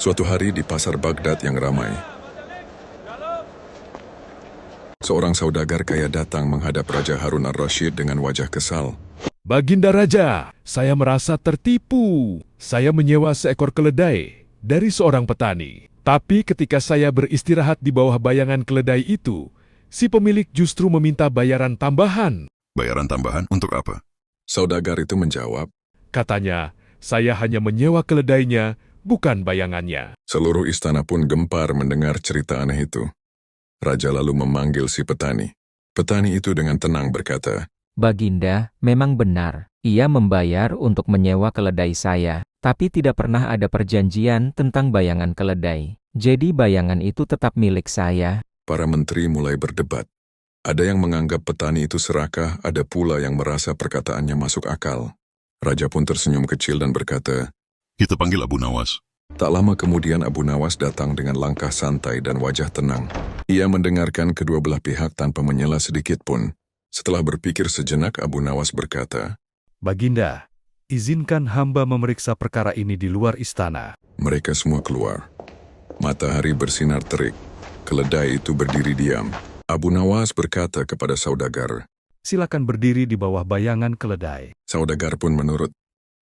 Suatu hari di pasar Baghdad yang ramai, seorang saudagar kaya datang menghadap Raja Harun ar-Rasyid dengan wajah kesal. Baginda Raja, saya merasa tertipu. Saya menyewa seekor keledai dari seorang petani. Tapi ketika saya beristirahat di bawah bayangan keledai itu, si pemilik justru meminta bayaran tambahan. Bayaran tambahan untuk apa? Saudagar itu menjawab, Katanya, saya hanya menyewa keledainya, bukan bayangannya. seluruh istana pun gempar mendengar cerita aneh itu. Raja lalu memanggil si petani. Petani itu dengan tenang berkata, Baginda, memang benar. Ia membayar untuk menyewa keledai saya, tapi tidak pernah ada perjanjian tentang bayangan keledai. Jadi bayangan itu tetap milik saya. para menteri mulai berdebat. Ada yang menganggap petani itu serakah, ada pula yang merasa perkataannya masuk akal. Raja pun tersenyum kecil dan berkata, Kita panggil Abu Nawas. tak lama kemudian Abu Nawas datang dengan langkah santai dan wajah tenang. Ia mendengarkan kedua belah pihak tanpa menyela sedikit pun. Setelah berpikir sejenak, Abu Nawas berkata, Baginda, izinkan hamba memeriksa perkara ini di luar istana. mereka semua keluar. Matahari bersinar terik. Keledai itu berdiri diam. Abu Nawas berkata kepada saudagar. Silakan berdiri di bawah bayangan keledai. Saudagar pun menurut.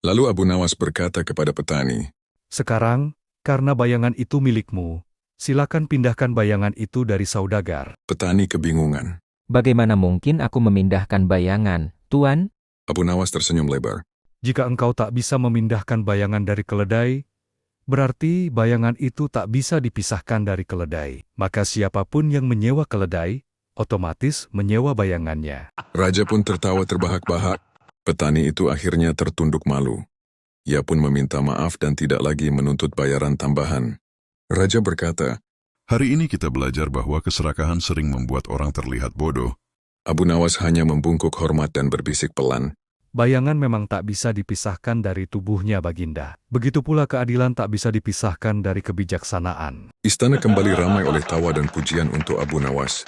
Lalu Abu Nawas berkata kepada petani, Sekarang, karena bayangan itu milikmu, silakan pindahkan bayangan itu dari saudagar. petani kebingungan. Bagaimana mungkin aku memindahkan bayangan, Tuan? Abu Nawas tersenyum lebar. Jika engkau tak bisa memindahkan bayangan dari keledai, berarti bayangan itu tak bisa dipisahkan dari keledai. Maka siapapun yang menyewa keledai, otomatis menyewa bayangannya. Raja pun tertawa terbahak-bahak. Petani itu akhirnya tertunduk malu. Ia pun meminta maaf dan tidak lagi menuntut bayaran tambahan. Raja berkata, Hari ini kita belajar bahwa keserakahan sering membuat orang terlihat bodoh. Abu Nawas hanya membungkuk hormat dan berbisik pelan. Bayangan memang tak bisa dipisahkan dari tubuhnya, Baginda. Begitu pula keadilan tak bisa dipisahkan dari kebijaksanaan. Istana kembali ramai oleh tawa dan pujian untuk Abu Nawas.